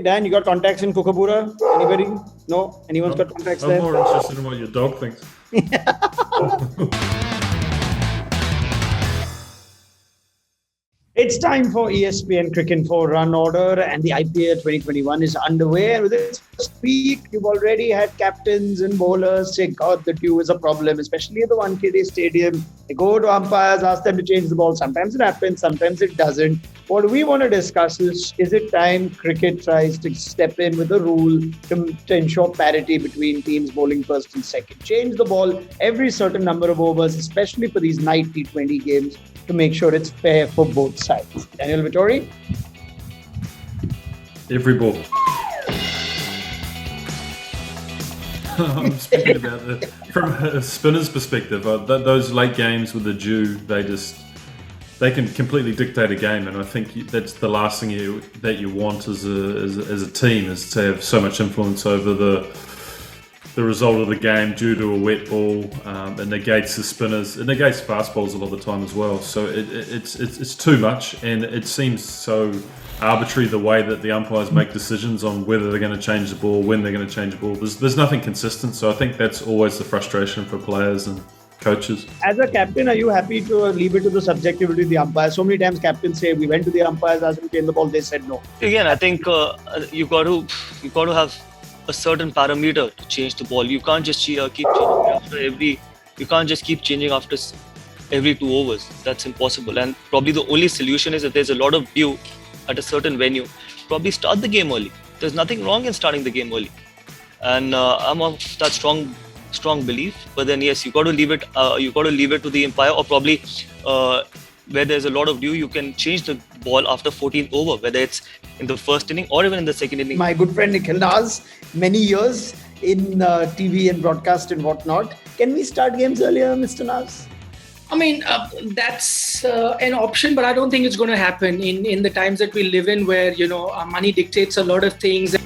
Dan, you got contacts in Kookaburra? Anybody? No? Anyone's got contacts I'm there? more interested in what your dog thinks. It's time for ESPN Cricket 4 Run Order, and the IPL 2021 is underway. And with its first week, you've already had captains and bowlers say, God, the dew is a problem, especially at the Wankhede Stadium. They go to umpires, ask them to change the ball. Sometimes it happens, sometimes it doesn't. What we want to discuss is it time cricket tries to step in with a rule to ensure parity between teams bowling first and second? Change the ball every certain number of overs, especially for these night T20 games, to make sure it's fair for both sides. Daniel Vittori? Every ball. I'm speaking about from a spinner's perspective. Those late games with the dew, they can completely dictate a game, and I think that's the last thing that you want as a team, is to have so much influence over the result of the game due to a wet ball. It negates the spinners. It negates fast bowls a lot of the time as well. So it's too much, and it seems so arbitrary the way that the umpires make decisions on whether they're going to change the ball, when they're going to change the ball. There's nothing consistent. So I think that's always the frustration for players and coaches. As a captain, are you happy to leave it to the subjectivity of the umpires? So many times captains say, we went to the umpires, asked them to change the ball, they said no. Again, I think you got to have a certain parameter to change the ball. You can't just keep changing after every. You can't just keep changing after every 2 overs. That's impossible. And probably the only solution is if there's a lot of dew at a certain venue, probably start the game early. There's nothing wrong in starting the game early. And I'm of that strong belief. But then yes, you got to leave it. You got to leave it to the umpire, or probably where there's a lot of dew, you can change the ball after 14th over, whether it's in the first inning or even in the second inning. My good friend Nikhil Naz, many years in TV and broadcast and whatnot. Can we start games earlier, Mr. Naz? I mean, that's an option, but I don't think it's going to happen in the times that we live in, where, money dictates a lot of things.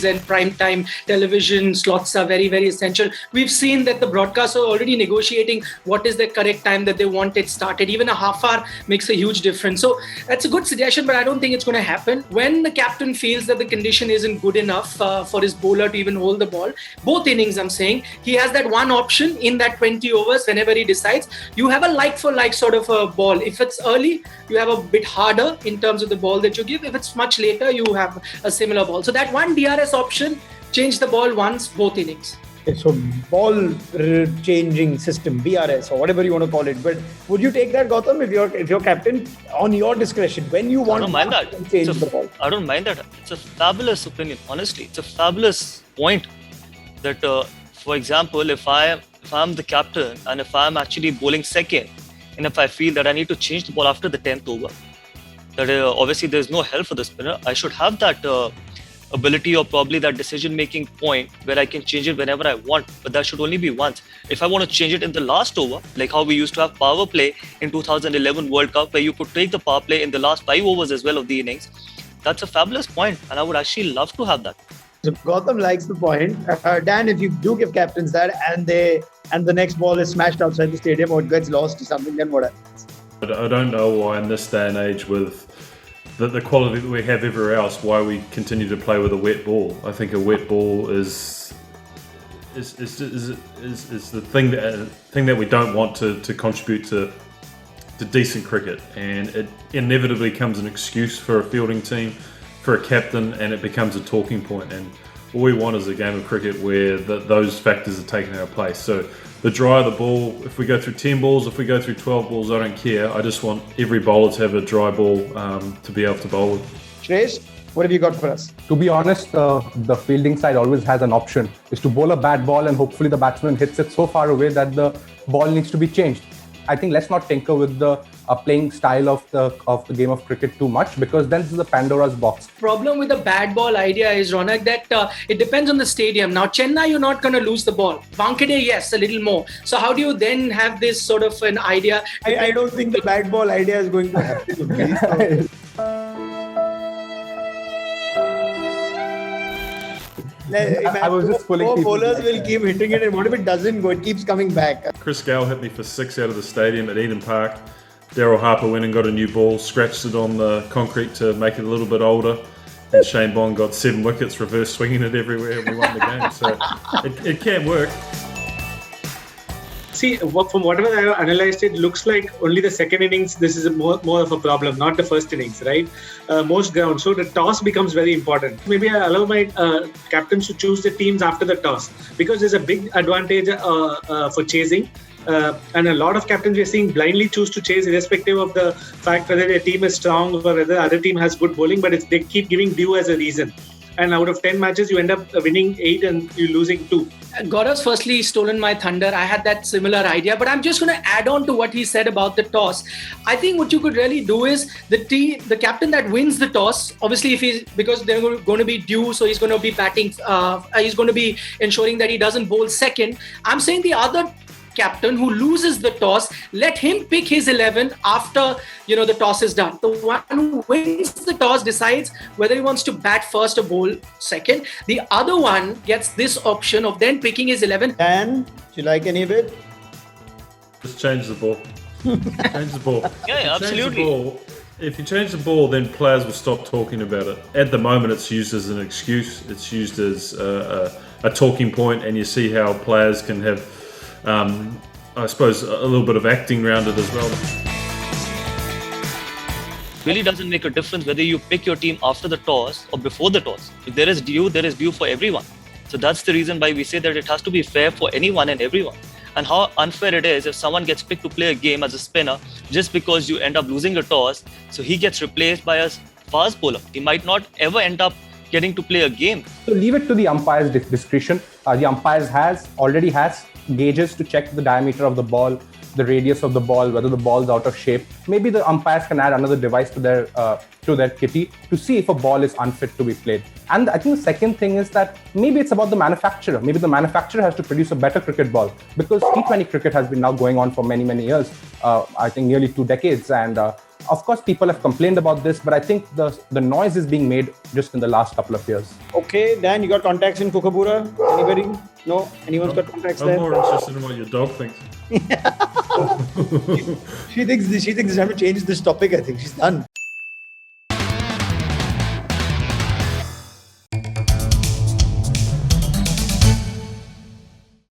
And prime time television slots are very, very essential. We've seen that the broadcasters are already negotiating what is the correct time that they want it started. Even a half hour makes a huge difference. So that's a good suggestion, but I don't think it's going to happen. When the captain feels that the condition isn't good enough for his bowler to even hold the ball, both innings, I'm saying, he has that one option in that 20 overs whenever he decides. You have a like for like sort of a ball. If it's early, you have a bit harder in terms of the ball that you give. If it's much later, you have a similar ball. So that one DRS option, change the ball once, both innings. Okay, so ball changing system, BRS, or whatever you want to call it. But would you take that, Gautam, if you're captain, on your discretion, when you want to change the ball? I don't mind that. It's a fabulous opinion. Honestly, it's a fabulous point that, for example, if I'm the captain and if I'm actually bowling second, and if I feel that I need to change the ball after the 10th over, that obviously there's no help for the spinner, I should have that ability, or probably that decision-making point where I can change it whenever I want, but that should only be once. If I want to change it in the last over, like how we used to have power play in 2011 World Cup, where you could take the power play in the last 5 overs as well of the innings, that's a fabulous point, and I would actually love to have that. So Gautam likes the point. Dan, if you do give captains that, and the next ball is smashed outside the stadium or it gets lost or something, then what happens? I don't know why in this day and age, with the quality that we have everywhere else, why we continue to play with a wet ball. I think a wet ball is the thing that we don't want to contribute to decent cricket, and it inevitably becomes an excuse for a fielding team, for a captain, and it becomes a talking point. And all we want is a game of cricket where those factors are taken out of place. So the drier the ball, if we go through 10 balls, if we go through 12 balls, I don't care. I just want every bowler to have a dry ball to be able to bowl with. Shresh, what have you got for us? To be honest, the fielding side always has an option, is to bowl a bad ball and hopefully the batsman hits it so far away that the ball needs to be changed. I think let's not tinker with the playing style of the game of cricket too much, because then this is a Pandora's box. Problem with the bad ball idea is, Ronak, that it depends on the stadium. Now, Chennai, you're not going to lose the ball. Wankhede, yes, a little more. So how do you then have this sort of an idea? I don't think the bad ball idea is going to happen. I was just pulling people. Bowlers will keep hitting it, and what if it doesn't go? It keeps coming back. Chris Gale hit me for 6 out of the stadium at Eden Park. Daryl Harper went and got a new ball, scratched it on the concrete to make it a little bit older. And Shane Bond got 7 wickets, reverse swinging it everywhere, and we won the game. So it can work. See, from whatever I have analysed, it looks like only the second innings, this is more of a problem, not the first innings, right? Most ground. So the toss becomes very important. Maybe I allow my captains to choose the teams after the toss, because there's a big advantage for chasing. And a lot of captains we are seeing blindly choose to chase irrespective of the fact whether their team is strong or whether the other team has good bowling, but they keep giving due as a reason. And out of 10 matches, you end up winning 8 and you're losing 2. Gaurav's firstly stolen my thunder. I had that similar idea, but I'm just going to add on to what he said about the toss. I think what you could really do is the captain that wins the toss, obviously because they're going to be due, so he's going to be batting, he's going to be ensuring that he doesn't bowl second. I'm saying the other captain who loses the toss, let him pick his 11 after the toss is done. The one who wins the toss decides whether he wants to bat first or bowl second. The other one gets this option of then picking his 11. Dan, do you like any of it? Just change the ball. Change the ball. Yeah, absolutely. If you change the ball, then players will stop talking about it. At the moment, it's used as an excuse. It's used as a talking point, and you see how players can have, I suppose, a little bit of acting around it as well. Really doesn't make a difference whether you pick your team after the toss or before the toss. If there is due for everyone. So that's the reason why we say that it has to be fair for anyone and everyone. And how unfair it is if someone gets picked to play a game as a spinner just because you end up losing a toss, so he gets replaced by a fast bowler. He might not ever end up getting to play a game. So leave it to the umpire's discretion. The umpires already has gauges to check the diameter of the ball, the radius of the ball, whether the ball's out of shape. Maybe the umpires can add another device to their kitty to see if a ball is unfit to be played. And I think the second thing is that maybe it's about the manufacturer. Maybe the manufacturer has to produce a better cricket ball, because T20 cricket has been now going on for many, many years. I think nearly 2 decades. And of course, people have complained about this, but I think the noise is being made just in the last couple of years. Okay, Dan, you got contacts in Kookaburra? Anybody? No? Anyone's got contacts there? I'm more interested in what your dog thinks. She thinks it's time to change this topic, I think. She's done.